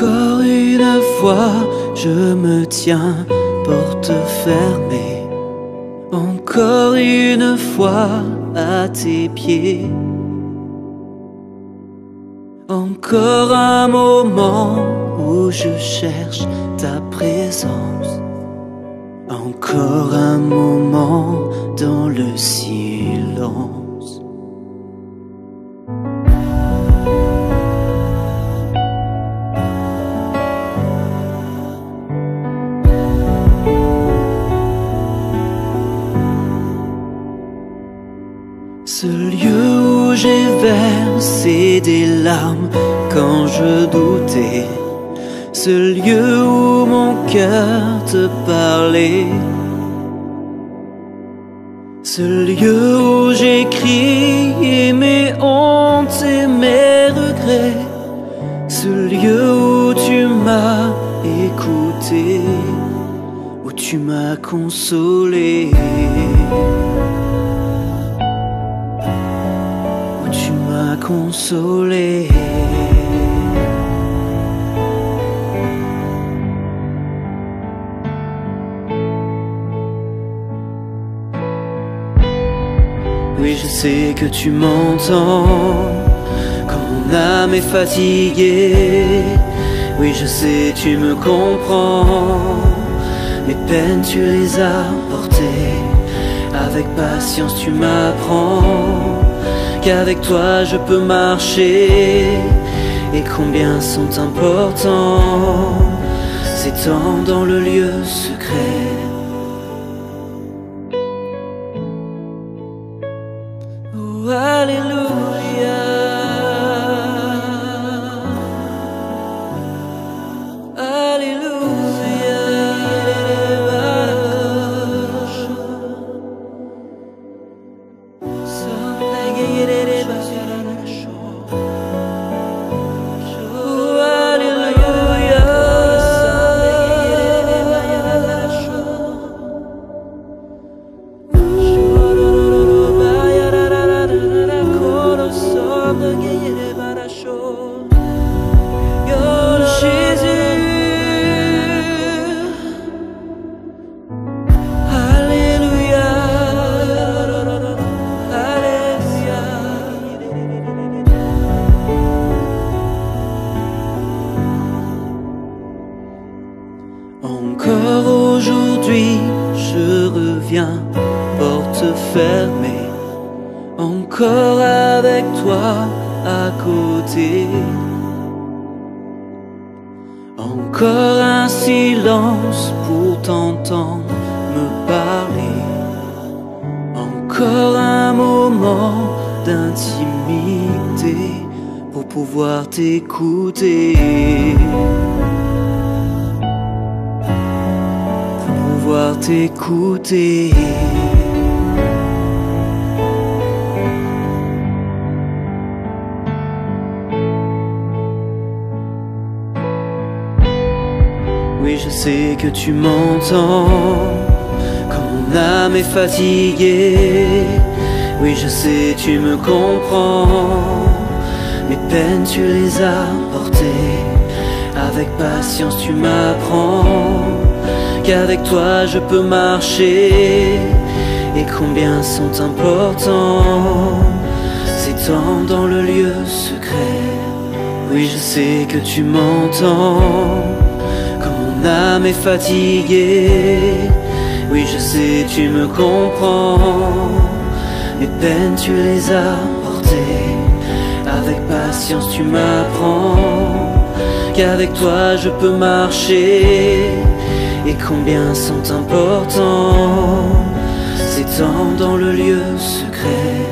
Encore une fois, je me tiens, porte fermée. Encore une fois, à tes pieds. Encore un moment où je cherche ta présence. Encore un moment dans le silence. Ce lieu où j'ai versé des larmes quand je doutais, ce lieu où mon cœur te parlait, ce lieu où j'ai crié mes hontes et mes regrets, ce lieu où tu m'as écouté, où tu m'as consolé, où tu m'as consolé. Oui, je sais que tu m'entends quand mon âme est fatiguée. Oui, je sais, tu me comprends. Mes peines, tu les as portées. Avec patience, tu m'apprends qu'avec toi, je peux marcher. Et combien sont importants ces temps dans le lieu secret. Oh, alléluia, alléluia. Oh, alléluia. Oh, Jésus, alléluia, alléluia. Encore aujourd'hui, je reviens, porte fermée. Encore avec toi à côté. Encore un silence pour t'entendre me parler. Encore un moment d'intimité pour pouvoir t'écouter. Pour pouvoir t'écouter. Oui, je sais que tu m'entends quand mon âme est fatiguée. Oui, je sais, tu me comprends. Mes peines, tu les as portées. Avec patience, tu m'apprends qu'avec toi, je peux marcher. Et combien sont importants ces temps dans le lieu secret. Oui, je sais que tu m'entends. Mon âme est fatiguée. Oui, je sais, tu me comprends. Mes peines, tu les as portées. Avec patience, tu m'apprends qu'avec toi, je peux marcher. Et combien sont importants ces temps dans le lieu secret.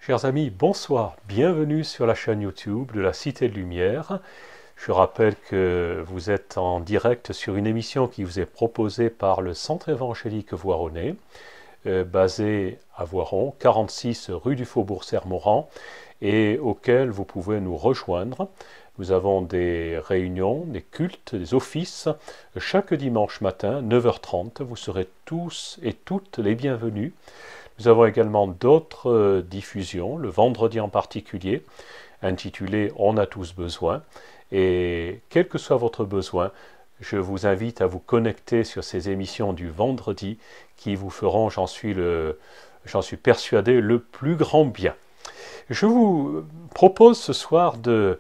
Chers amis, bonsoir, bienvenue sur la chaîne YouTube de la Cité de Lumière. Je rappelle que vous êtes en direct sur une émission qui vous est proposée par le Centre évangélique Voironnais, basé à Voiron, 46 rue du Faubourg Sermorant, et auquel vous pouvez nous rejoindre. Nous avons des réunions, des cultes, des offices, chaque dimanche matin, 9h30. Vous serez tous et toutes les bienvenus. Nous avons également d'autres diffusions, le vendredi en particulier, intitulé « On a tous besoin ». Et quel que soit votre besoin, je vous invite à vous connecter sur ces émissions du vendredi qui vous feront, j'en suis persuadé, le plus grand bien. Je vous propose ce soir de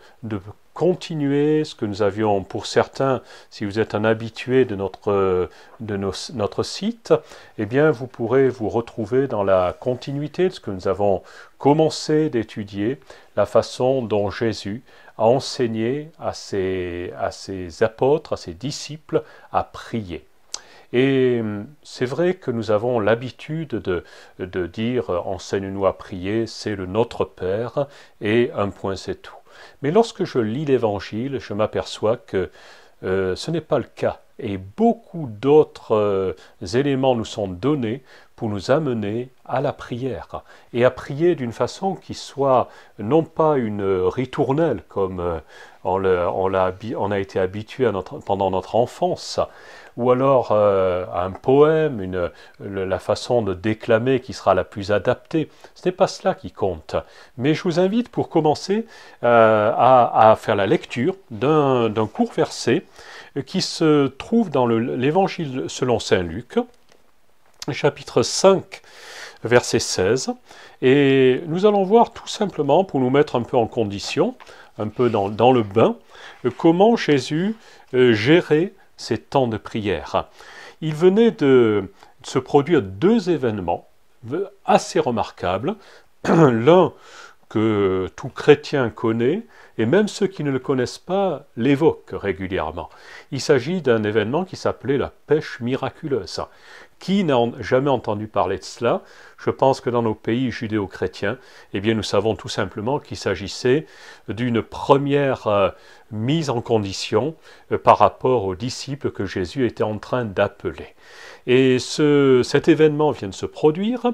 continuer ce que nous avions, pour certains, si vous êtes un habitué de notre site, eh bien vous pourrez vous retrouver dans la continuité de ce que nous avons commencé d'étudier, la façon dont Jésus a enseigné à ses apôtres, à ses disciples, à prier. Et c'est vrai que nous avons l'habitude de dire « enseigne-nous à prier », c'est le Notre Père, et un point c'est tout. Mais lorsque je lis l'Évangile, je m'aperçois que ce n'est pas le cas. Et beaucoup d'autres éléments nous sont donnés pour nous amener à la prière. Et à prier d'une façon qui soit non pas une ritournelle, comme on a été habitué pendant notre enfance, ou alors un poème, la façon de déclamer qui sera la plus adaptée. Ce n'est pas cela qui compte. Mais je vous invite pour commencer à faire la lecture d'un court verset qui se trouve dans l'Évangile selon saint Luc, chapitre 5, verset 16. Et nous allons voir tout simplement, pour nous mettre un peu en condition, un peu dans le bain, comment Jésus gérait ces temps de prière. Il venait de se produire deux événements assez remarquables. L'un que tout chrétien connaît, et même ceux qui ne le connaissent pas l'évoquent régulièrement. Il s'agit d'un événement qui s'appelait la pêche miraculeuse. Qui n'a jamais entendu parler de cela? Je pense que dans nos pays judéo-chrétiens, eh bien, nous savons tout simplement qu'il s'agissait d'une première mise en condition par rapport aux disciples que Jésus était en train d'appeler. Et cet événement vient de se produire.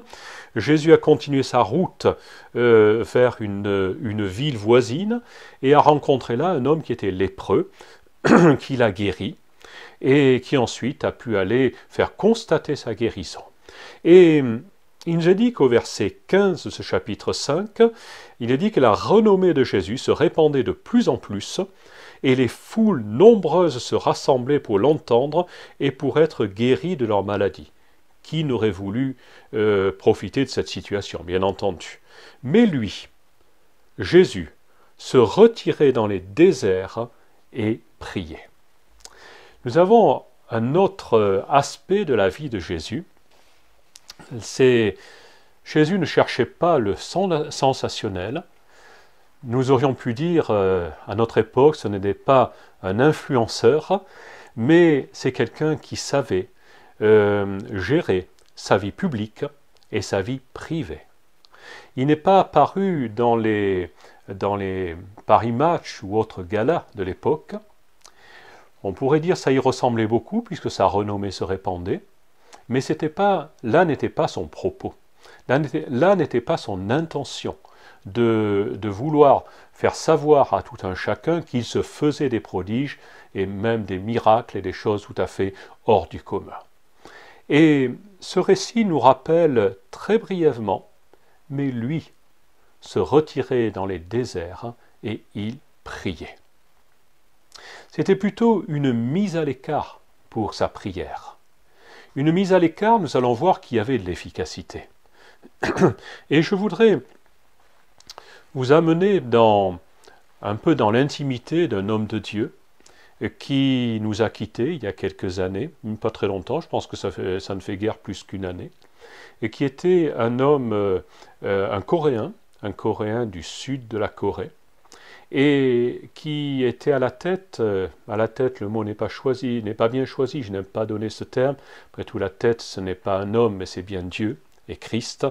Jésus a continué sa route vers une ville voisine et a rencontré là un homme qui était lépreux, qui l'a guéri, et qui ensuite a pu aller faire constater sa guérison. Et il nous est dit qu'au verset 15 de ce chapitre 5, il est dit que la renommée de Jésus se répandait de plus en plus, et les foules nombreuses se rassemblaient pour l'entendre et pour être guéries de leur maladie. Qui n'aurait voulu profiter de cette situation, bien entendu. Mais lui, Jésus, se retirait dans les déserts et priait. Nous avons un autre aspect de la vie de Jésus. Jésus ne cherchait pas le sensationnel. Nous aurions pu dire à notre époque, ce n'était pas un influenceur, mais c'est quelqu'un qui savait gérer sa vie publique et sa vie privée. Il n'est pas apparu dans les Paris Match ou autres galas de l'époque. On pourrait dire que ça y ressemblait beaucoup puisque sa renommée se répandait, mais là n'était pas son propos. Là n'était pas son intention de vouloir faire savoir à tout un chacun qu'il se faisait des prodiges et même des miracles et des choses tout à fait hors du commun. Et ce récit nous rappelle très brièvement, mais lui se retirait dans les déserts et il priait. C'était plutôt une mise à l'écart pour sa prière. Une mise à l'écart, nous allons voir qu'il y avait de l'efficacité. Et je voudrais vous amener un peu dans l'intimité d'un homme de Dieu qui nous a quittés il y a quelques années, pas très longtemps, je pense que ça ne fait guère plus qu'une année, et qui était un homme, un Coréen du sud de la Corée, et qui était à la tête, le mot n'est pas bien choisi, je n'aime pas donner ce terme, après tout la tête ce n'est pas un homme mais c'est bien Dieu et Christ,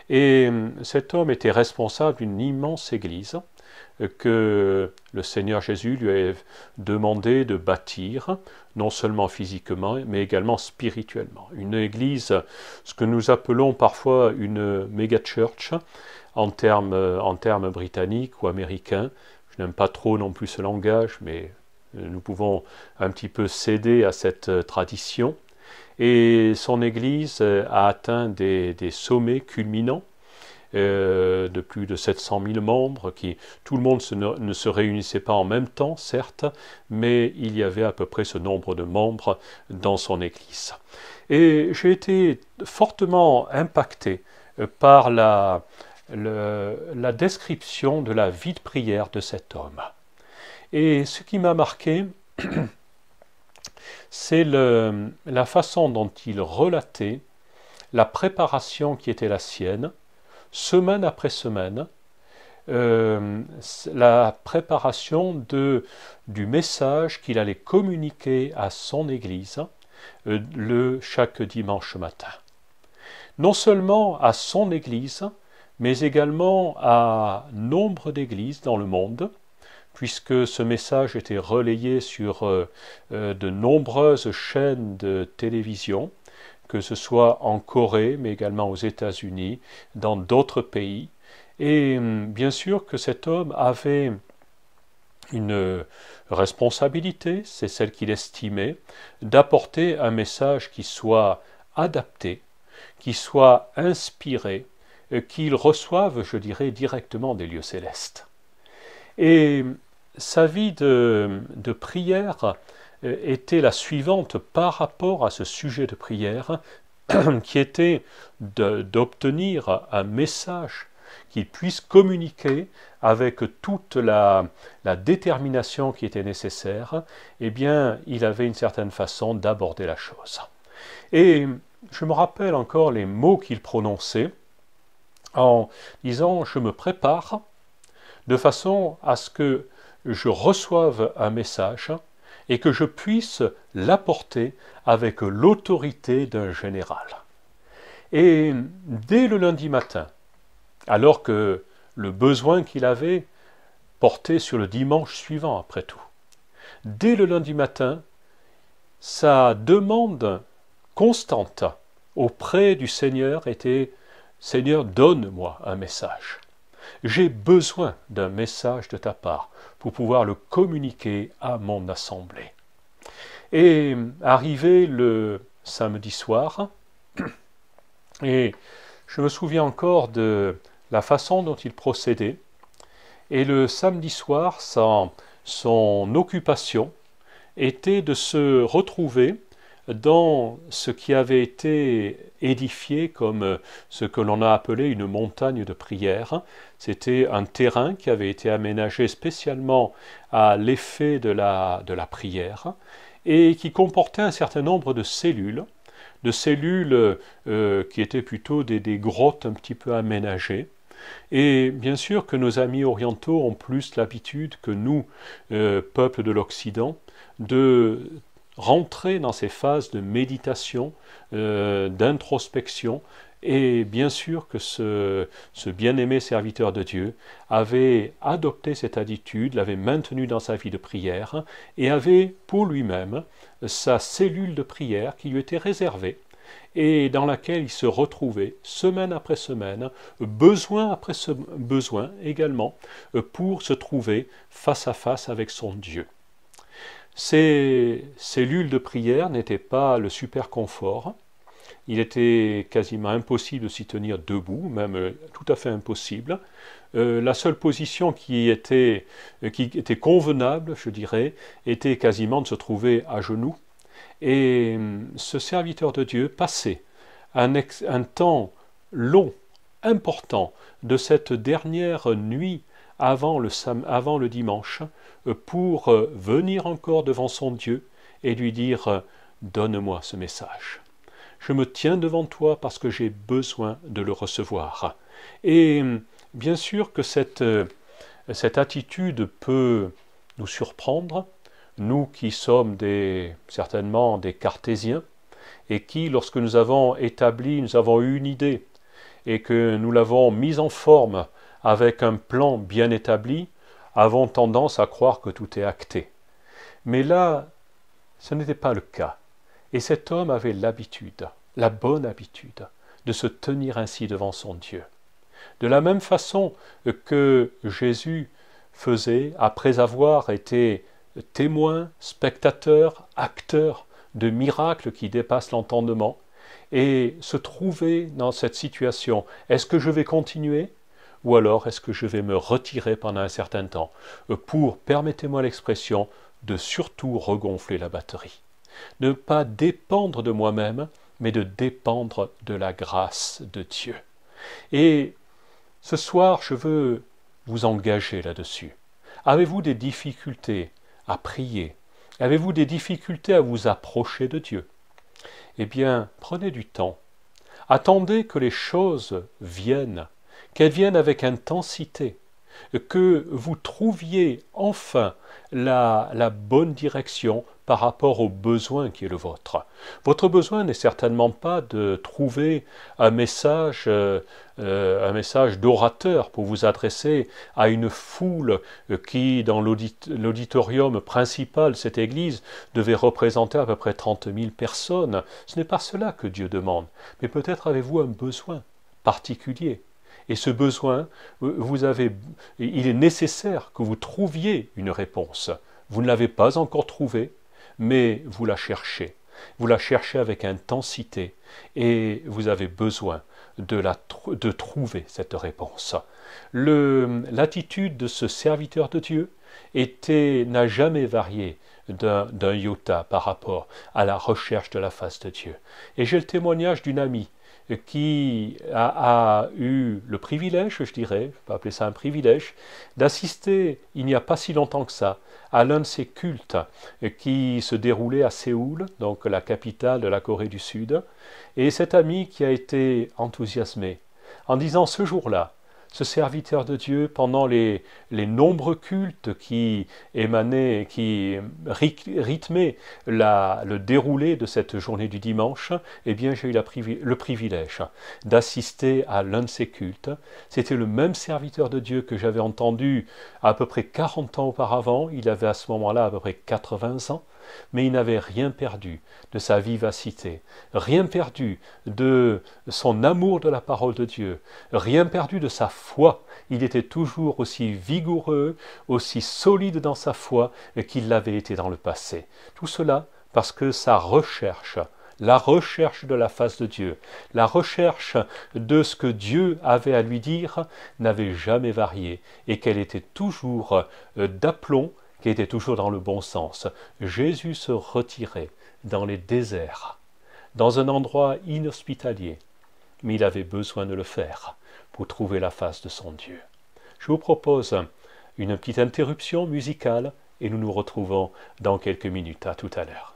Et cet homme était responsable d'une immense église que le Seigneur Jésus lui avait demandé de bâtir, non seulement physiquement, mais également spirituellement. Une église, ce que nous appelons parfois une méga church, en termes britanniques ou américains. Je n'aime pas trop non plus ce langage, mais nous pouvons un petit peu céder à cette tradition. Et son église a atteint des sommets culminants, de plus de 700 000 membres, tout le monde ne se réunissait pas en même temps, certes, mais il y avait à peu près ce nombre de membres dans son église. Et j'ai été fortement impacté par la description de la vie de prière de cet homme. Et ce qui m'a marqué, c'est la façon dont il relatait la préparation qui était la sienne, semaine après semaine, la préparation du message qu'il allait communiquer à son Église chaque dimanche matin. Non seulement à son Église, mais également à nombre d'églises dans le monde, puisque ce message était relayé sur de nombreuses chaînes de télévision, que ce soit en Corée, mais également aux États-Unis, dans d'autres pays. Et bien sûr que cet homme avait une responsabilité, c'est celle qu'il estimait, d'apporter un message qui soit adapté, qui soit inspiré, qu'il reçoive, je dirais, directement des lieux célestes. Et sa vie de prière était la suivante par rapport à ce sujet de prière, qui était d'obtenir un message qu'il puisse communiquer avec toute la détermination qui était nécessaire. Eh bien, il avait une certaine façon d'aborder la chose. Et je me rappelle encore les mots qu'il prononçait en disant « je me prépare de façon à ce que je reçoive un message et que je puisse l'apporter avec l'autorité d'un général. » Et dès le lundi matin, alors que le besoin qu'il avait portait sur le dimanche suivant après tout, dès le lundi matin, sa demande constante auprès du Seigneur était « Seigneur, donne-moi un message. J'ai besoin d'un message de ta part pour pouvoir le communiquer à mon assemblée. » Et arrivé le samedi soir, et je me souviens encore de la façon dont il procédait, et le samedi soir, son occupation était de se retrouver dans ce qui avait été édifié comme ce que l'on a appelé une montagne de prière. C'était un terrain qui avait été aménagé spécialement à l'effet de la prière et qui comportait un certain nombre de cellules qui étaient plutôt des grottes un petit peu aménagées. Et bien sûr que nos amis orientaux ont plus l'habitude que nous, peuple de l'Occident, de rentrer dans ces phases de méditation, d'introspection, et bien sûr que ce bien-aimé serviteur de Dieu avait adopté cette attitude, l'avait maintenue dans sa vie de prière, et avait pour lui-même sa cellule de prière qui lui était réservée, et dans laquelle il se retrouvait semaine après semaine, besoin après besoin également, pour se trouver face à face avec son Dieu. Ces cellules de prière n'étaient pas le super confort. Il était quasiment impossible de s'y tenir debout, même tout à fait impossible. La seule position qui était convenable, je dirais, était quasiment de se trouver à genoux. Et ce serviteur de Dieu passait un temps long, important, de cette dernière nuit avant le dimanche, pour venir encore devant son Dieu et lui dire « Donne-moi ce message. Je me tiens devant toi parce que j'ai besoin de le recevoir. » Et bien sûr que cette attitude peut nous surprendre, nous qui sommes certainement des cartésiens, et qui, lorsque nous avons eu une idée, et que nous l'avons mise en forme avec un plan bien établi, avons tendance à croire que tout est acté. Mais là, ce n'était pas le cas. Et cet homme avait l'habitude, la bonne habitude, de se tenir ainsi devant son Dieu. De la même façon que Jésus faisait après avoir été témoin, spectateur, acteur de miracles qui dépassent l'entendement, et se trouver dans cette situation, est-ce que je vais continuer ou alors est-ce que je vais me retirer pendant un certain temps pour, permettez-moi l'expression, de surtout regonfler la batterie. Ne pas dépendre de moi-même, mais de dépendre de la grâce de Dieu. Et ce soir, je veux vous engager là-dessus. Avez-vous des difficultés à prier? Avez-vous des difficultés à vous approcher de Dieu? Eh bien, prenez du temps. Attendez que les choses viennent, qu'elles viennent avec intensité, que vous trouviez enfin la bonne direction par rapport au besoin qui est le vôtre. Votre besoin n'est certainement pas de trouver un message d'orateur pour vous adresser à une foule qui, dans l'auditorium principal de cette église, devait représenter à peu près 30 000 personnes. Ce n'est pas cela que Dieu demande, mais peut-être avez-vous un besoin particulier. Et ce besoin, il est nécessaire que vous trouviez une réponse. Vous ne l'avez pas encore trouvée, mais vous la cherchez. Vous la cherchez avec intensité et vous avez besoin de trouver cette réponse. L'attitude de ce serviteur de Dieu n'a jamais varié d'un iota par rapport à la recherche de la face de Dieu. Et j'ai le témoignage d'une amie qui a eu le privilège, je dirais, je ne vais pas appeler ça un privilège, d'assister, il n'y a pas si longtemps que ça, à l'un de ces cultes qui se déroulait à Séoul, donc la capitale de la Corée du Sud, et cette amie qui a été enthousiasmée en disant ce jour-là, ce serviteur de Dieu, pendant les nombreux cultes qui émanaient, qui rythmaient le déroulé de cette journée du dimanche, eh bien j'ai eu le privilège d'assister à l'un de ces cultes. C'était le même serviteur de Dieu que j'avais entendu à peu près 40 ans auparavant. Il avait à ce moment-là à peu près 80 ans. Mais il n'avait rien perdu de sa vivacité, rien perdu de son amour de la parole de Dieu, rien perdu de sa foi. Il était toujours aussi vigoureux, aussi solide dans sa foi qu'il l'avait été dans le passé. Tout cela parce que sa recherche, la recherche de la face de Dieu, la recherche de ce que Dieu avait à lui dire n'avait jamais varié et qu'elle était toujours d'aplomb, qui était toujours dans le bon sens. Jésus se retirait dans les déserts, dans un endroit inhospitalier, mais il avait besoin de le faire pour trouver la face de son Dieu. Je vous propose une petite interruption musicale et nous nous retrouvons dans quelques minutes. À tout à l'heure.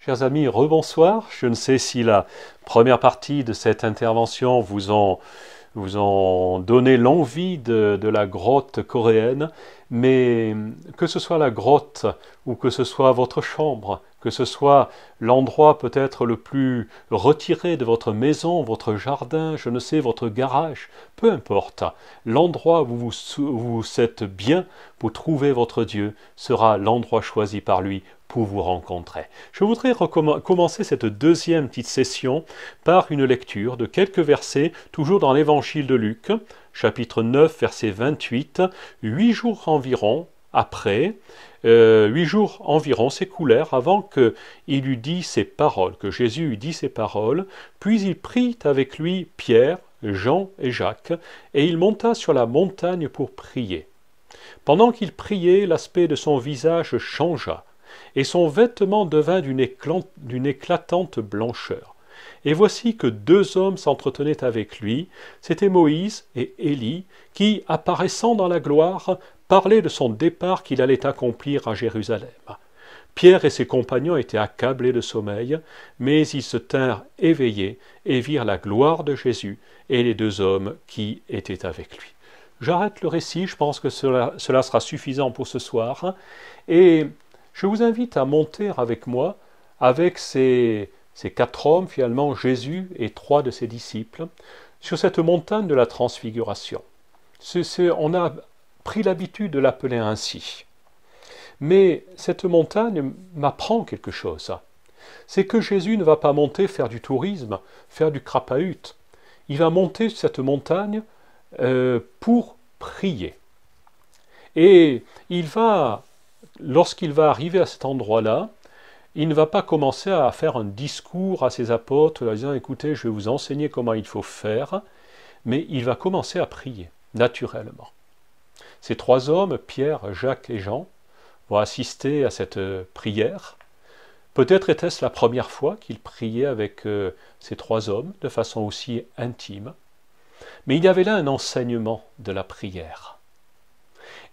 Chers amis, rebonsoir. Je ne sais si la première partie de cette intervention vous ont donné l'envie de la grotte coréenne, mais que ce soit la grotte ou que ce soit votre chambre, que ce soit l'endroit peut-être le plus retiré de votre maison, votre jardin, je ne sais, votre garage, peu importe, l'endroit où vous êtes bien pour trouver votre Dieu sera l'endroit choisi par lui pour vous rencontrer. Je voudrais commencer cette deuxième petite session par une lecture de quelques versets, toujours dans l'évangile de Luc, chapitre 9, verset 28, 8 jours environ après, 8 jours environ s'écoulèrent avant qu'il eût dit ces paroles, que Jésus eût dit ces paroles, puis il prit avec lui Pierre, Jean et Jacques, et il monta sur la montagne pour prier. Pendant qu'il priait, l'aspect de son visage changea, et son vêtement devint d'une éclatante blancheur. Et voici que 2 hommes s'entretenaient avec lui, c'étaient Moïse et Élie, qui, apparaissant dans la gloire, parlaient de son départ qu'il allait accomplir à Jérusalem. Pierre et ses compagnons étaient accablés de sommeil, mais ils se tinrent éveillés et virent la gloire de Jésus et les 2 hommes qui étaient avec lui. J'arrête le récit, je pense que cela sera suffisant pour ce soir, et je vous invite à monter avec moi, avec ces 4 hommes, finalement Jésus et 3 de ses disciples, sur cette montagne de la transfiguration. On a pris l'habitude de l'appeler ainsi. Mais cette montagne m'apprend quelque chose. C'est que Jésus ne va pas monter faire du tourisme, faire du crapahut. Il va monter sur cette montagne pour prier. Et lorsqu'il va arriver à cet endroit-là, il ne va pas commencer à faire un discours à ses apôtres, en disant « Écoutez, je vais vous enseigner comment il faut faire », mais il va commencer à prier, naturellement. Ces 3 hommes, Pierre, Jacques et Jean, vont assister à cette prière. Peut-être était-ce la première fois qu'il priait avec ces 3 hommes, de façon aussi intime. Mais il y avait là un enseignement de la prière.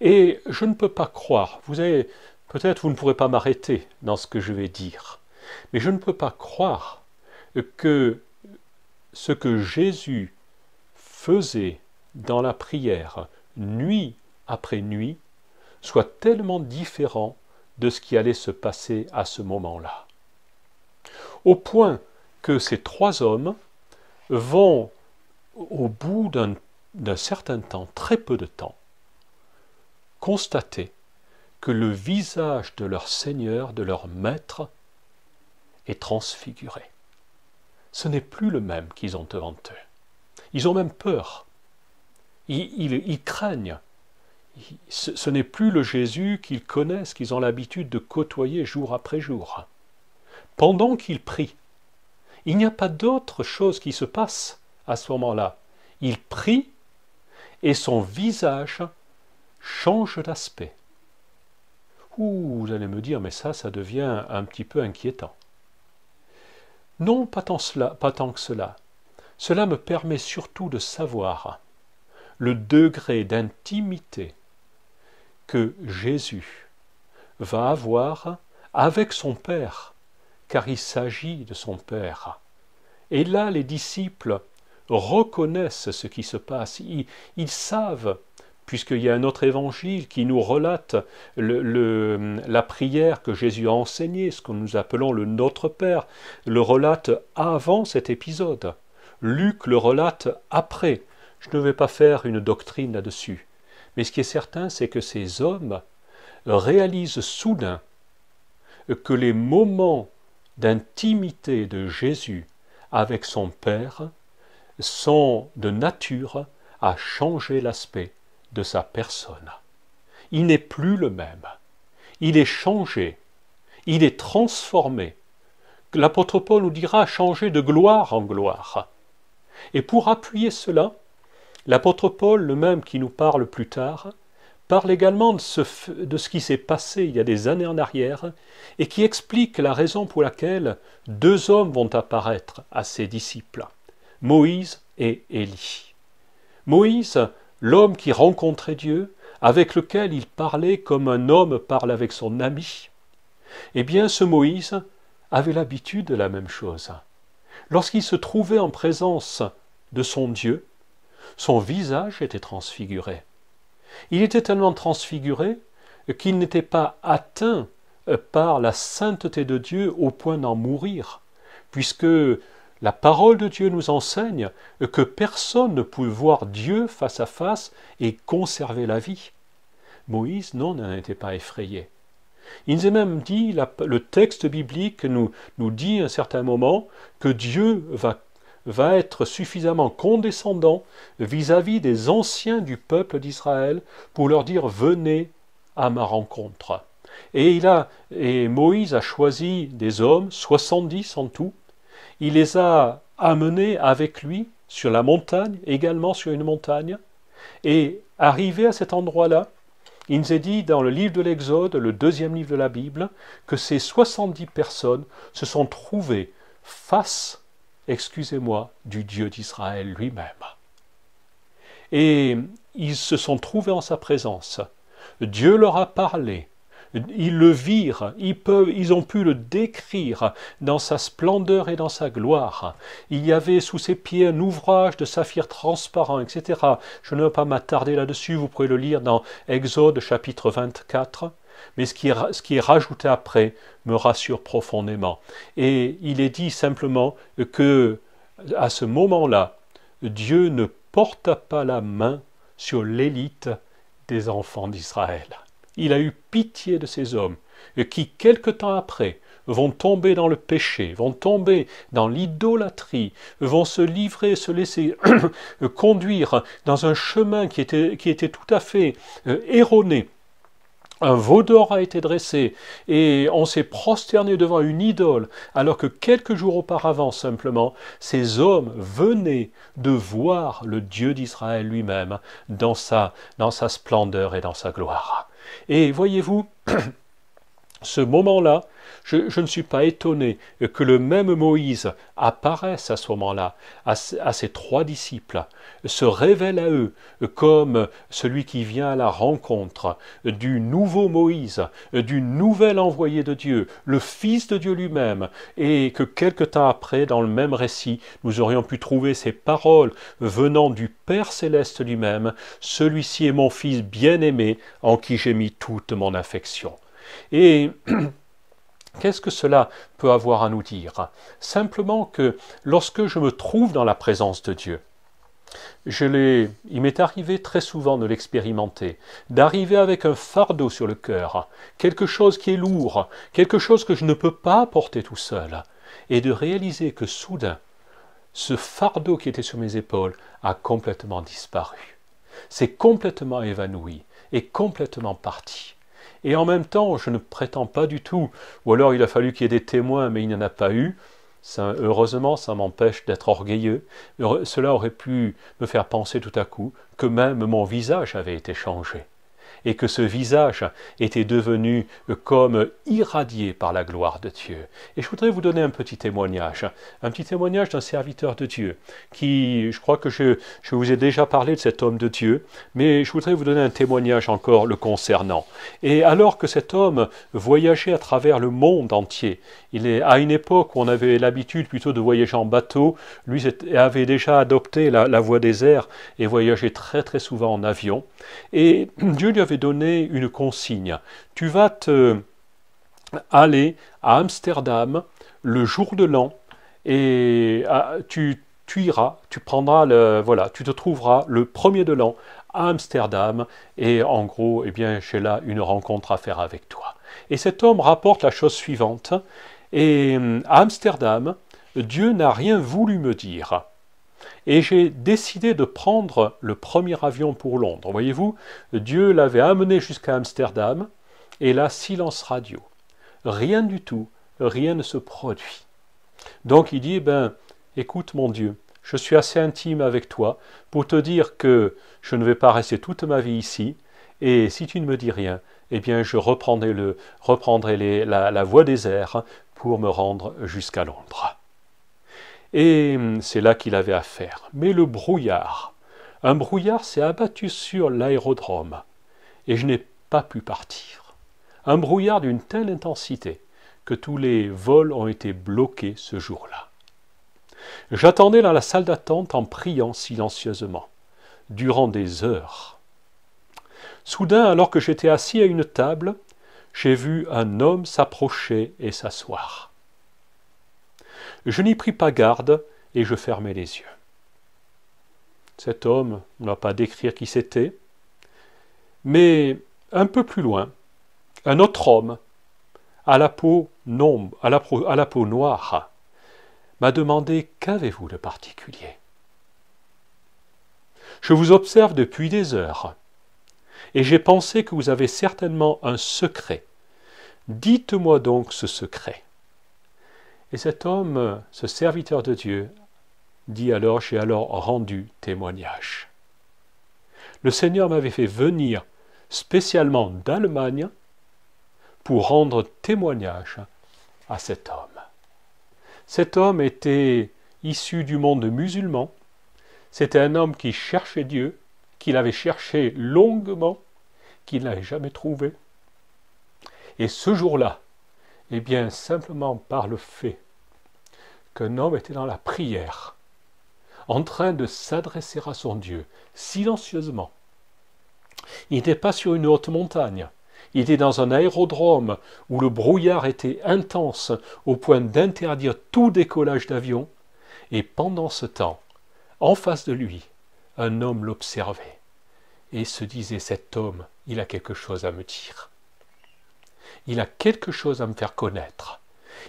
Et je ne peux pas croire, peut-être vous ne pourrez pas m'arrêter dans ce que je vais dire, mais je ne peux pas croire que ce que Jésus faisait dans la prière, nuit après nuit, soit tellement différent de ce qui allait se passer à ce moment-là. Au point que ces 3 hommes vont, au bout d'un certain temps, très peu de temps, constater que le visage de leur Seigneur, de leur Maître, est transfiguré. Ce n'est plus le même qu'ils ont devant eux. Ils ont même peur. Ils craignent. Ce n'est plus le Jésus qu'ils connaissent, qu'ils ont l'habitude de côtoyer jour après jour. Pendant qu'ils prient, il n'y a pas d'autre chose qui se passe à ce moment-là. Il prie et son visage change d'aspect. Vous allez me dire, mais ça devient un petit peu inquiétant. Non, pas tant que cela. Cela me permet surtout de savoir le degré d'intimité que Jésus va avoir avec son Père, car il s'agit de son Père. Et là, les disciples reconnaissent ce qui se passe. Ils savent, puisqu'il y a un autre évangile qui nous relate la prière que Jésus a enseignée, ce que nous appelons le Notre Père, le relate avant cet épisode. Luc le relate après. Je ne vais pas faire une doctrine là-dessus. Mais ce qui est certain, c'est que ces hommes réalisent soudain que les moments d'intimité de Jésus avec son Père sont de nature à changer l'aspect de sa personne. Il n'est plus le même. Il est changé. Il est transformé. L'apôtre Paul nous dira changer de gloire en gloire. Et pour appuyer cela, l'apôtre Paul, le même qui nous parle plus tard, parle également de ce qui s'est passé il y a des années en arrière et qui explique la raison pour laquelle 2 hommes vont apparaître à ses disciples, Moïse et Élie. Moïse, l'homme qui rencontrait Dieu, avec lequel il parlait comme un homme parle avec son ami, eh bien ce Moïse avait l'habitude de la même chose. Lorsqu'il se trouvait en présence de son Dieu, son visage était transfiguré. Il était tellement transfiguré qu'il n'était pas atteint par la sainteté de Dieu au point d'en mourir, puisque la parole de Dieu nous enseigne que personne ne peut voir Dieu face à face et conserver la vie. Moïse, non, n'en était pas effrayé. Il nous est même dit, le texte biblique nous dit à un certain moment que Dieu va être suffisamment condescendant vis-à-vis des anciens du peuple d'Israël pour leur dire « Venez à ma rencontre ». Et Moïse a choisi des hommes, 70 en tout. Il les a amenés avec lui sur la montagne, également sur une montagne. Et arrivé à cet endroit-là, il nous est dit dans le livre de l'Exode, le 2e livre de la Bible, que ces 70 personnes se sont trouvées face, excusez-moi, du Dieu d'Israël lui-même. Et ils se sont trouvés en sa présence. Dieu leur a parlé. Ils le virent, ils ont pu le décrire dans sa splendeur et dans sa gloire. Il y avait sous ses pieds un ouvrage de saphir transparent, etc. Je ne vais pas m'attarder là-dessus, vous pouvez le lire dans Exode chapitre 24. Mais ce qui est rajouté après me rassure profondément. Et il est dit simplement que, à ce moment-là, Dieu ne porta pas la main sur l'élite des enfants d'Israël. Il a eu pitié de ces hommes qui, quelque temps après, vont tomber dans le péché, vont tomber dans l'idolâtrie, vont se livrer, se laisser conduire dans un chemin qui était tout à fait erroné. Un veau d'or a été dressé et on s'est prosterné devant une idole, alors que quelques jours auparavant simplement, ces hommes venaient de voir le Dieu d'Israël lui-même dans sa splendeur et dans sa gloire. Et voyez-vous, ce moment-là, je ne suis pas étonné que le même Moïse apparaisse à ce moment-là à ses 3 disciples, se révèle à eux comme celui qui vient à la rencontre du nouveau Moïse, du nouvel envoyé de Dieu, le Fils de Dieu lui-même, et que quelque temps après, dans le même récit, nous aurions pu trouver ces paroles venant du Père céleste lui-même, « Celui-ci est mon Fils bien-aimé, en qui j'ai mis toute mon affection ». Et qu'est-ce que cela peut avoir à nous dire? Simplement que lorsque je me trouve dans la présence de Dieu, il m'est arrivé très souvent de l'expérimenter, d'arriver avec un fardeau sur le cœur, quelque chose qui est lourd, quelque chose que je ne peux pas porter tout seul, et de réaliser que soudain, ce fardeau qui était sur mes épaules a complètement disparu. C'est complètement évanoui et complètement parti. Et en même temps, je ne prétends pas du tout, ou alors il a fallu qu'il y ait des témoins, mais il n'y en a pas eu. Heureusement, ça m'empêche d'être orgueilleux. Cela aurait pu me faire penser tout à coup que même mon visage avait été changé, et que ce visage était devenu comme irradié par la gloire de Dieu. Et je voudrais vous donner un petit témoignage d'un serviteur de Dieu, qui, je crois que je vous ai déjà parlé de cet homme de Dieu, mais je voudrais vous donner un témoignage encore le concernant. Et alors que cet homme voyageait à travers le monde entier, à une époque où on avait l'habitude plutôt de voyager en bateau, lui avait déjà adopté la voie des airs et voyageait très très souvent en avion. Et Dieu lui avait donné une consigne. Tu vas aller à Amsterdam le jour de l'an et tu iras, tu te trouveras le 1er de l'an à Amsterdam et en gros, eh bien, j'ai là une rencontre à faire avec toi. Et cet homme rapporte la chose suivante. Et à Amsterdam, Dieu n'a rien voulu me dire. Et j'ai décidé de prendre le premier avion pour Londres. Voyez-vous, Dieu l'avait amené jusqu'à Amsterdam, et là, silence radio. Rien du tout, rien ne se produit. Donc il dit, écoute mon Dieu, je suis assez intime avec toi pour te dire que je ne vais pas rester toute ma vie ici, et si tu ne me dis rien, eh bien je reprendrai la voie des airs pour me rendre jusqu'à Londres. Et c'est là qu'il avait affaire. Mais le brouillard, un brouillard s'est abattu sur l'aérodrome et je n'ai pas pu partir. Un brouillard d'une telle intensité que tous les vols ont été bloqués ce jour-là. J'attendais dans la salle d'attente en priant silencieusement, durant des heures. Soudain, alors que j'étais assis à une table, j'ai vu un homme s'approcher et s'asseoir. Je n'y pris pas garde et je fermai les yeux. Cet homme, on ne va pas décrire qui c'était, mais un peu plus loin, un autre homme, à la peau noire, m'a demandé « Qu'avez-vous de particulier ?» Je vous observe depuis des heures, et j'ai pensé que vous avez certainement un secret. Dites-moi donc ce secret. Et cet homme, ce serviteur de Dieu, dit alors, j'ai alors rendu témoignage. Le Seigneur m'avait fait venir spécialement d'Allemagne pour rendre témoignage à cet homme. Cet homme était issu du monde musulman. C'était un homme qui cherchait Dieu, qu'il avait cherché longuement, qu'il n'avait jamais trouvé. Et ce jour-là, eh bien, simplement par le fait qu'un homme était dans la prière, en train de s'adresser à son Dieu, silencieusement. Il n'était pas sur une haute montagne, il était dans un aérodrome où le brouillard était intense au point d'interdire tout décollage d'avion, et pendant ce temps, en face de lui, un homme l'observait et se disait, cet homme, il a quelque chose à me dire. Il a quelque chose à me faire connaître.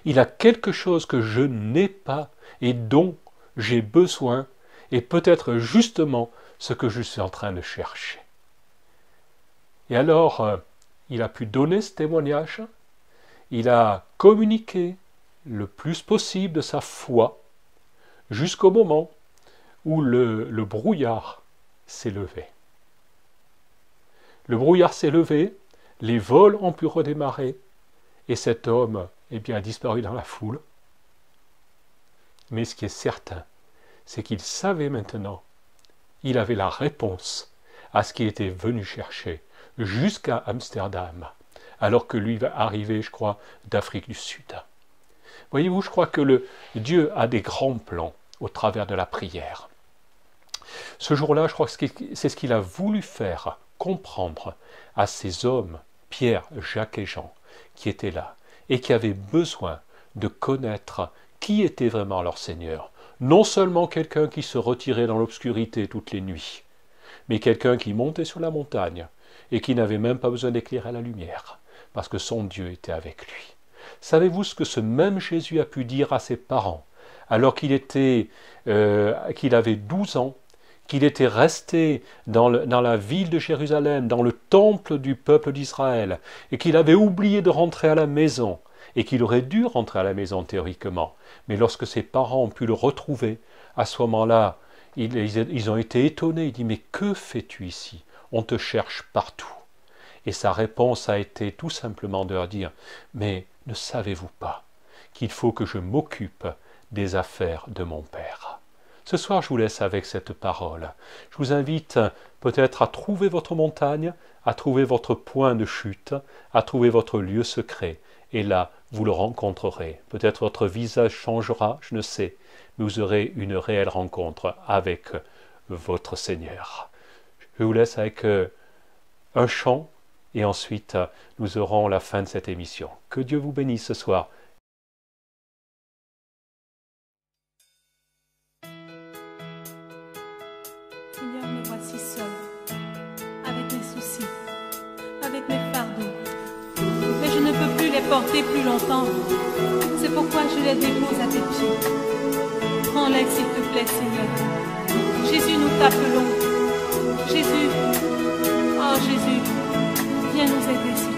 Il a quelque chose que je n'ai pas et dont j'ai besoin, et peut-être justement ce que je suis en train de chercher. Et alors, il a pu donner ce témoignage, il a communiqué le plus possible de sa foi, jusqu'au moment où le brouillard s'est levé. Le brouillard s'est levé, les vols ont pu redémarrer, et cet homme a disparu dans la foule. Mais ce qui est certain, c'est qu'il savait maintenant, il avait la réponse à ce qu'il était venu chercher jusqu'à Amsterdam, alors que lui va arriver, je crois, d'Afrique du Sud. Voyez-vous, je crois que Dieu a des grands plans au travers de la prière. Ce jour-là, je crois que c'est ce qu'il a voulu faire comprendre à ces hommes, Pierre, Jacques et Jean, qui étaient là, et qui avaient besoin de connaître qui était vraiment leur Seigneur. Non seulement quelqu'un qui se retirait dans l'obscurité toutes les nuits, mais quelqu'un qui montait sur la montagne et qui n'avait même pas besoin d'éclairer la lumière, parce que son Dieu était avec lui. Savez-vous ce que ce même Jésus a pu dire à ses parents, alors qu'il avait 12 ans, qu'il était resté dans la ville de Jérusalem, dans le temple du peuple d'Israël, et qu'il avait oublié de rentrer à la maison, et qu'il aurait dû rentrer à la maison théoriquement. Mais lorsque ses parents ont pu le retrouver, à ce moment-là, ils ont été étonnés. Ils disent « Mais que fais-tu ici? On te cherche partout. » Et sa réponse a été tout simplement de leur dire « Mais ne savez-vous pas qu'il faut que je m'occupe des affaires de mon Père ?» Ce soir, je vous laisse avec cette parole. Je vous invite peut-être à trouver votre montagne, à trouver votre point de chute, à trouver votre lieu secret. Et là, vous le rencontrerez. Peut-être votre visage changera, je ne sais, mais vous aurez une réelle rencontre avec votre Seigneur. Je vous laisse avec un chant, et ensuite nous aurons la fin de cette émission. Que Dieu vous bénisse ce soir. Seigneur, me voici seul, avec mes soucis, avec mes fardeaux. Mais je ne peux plus les porter plus longtemps. C'est pourquoi je les dépose à tes pieds. Prends-les, s'il te plaît, Seigneur. Jésus, nous t'appelons. Jésus, oh Jésus, viens nous aider, Seigneur.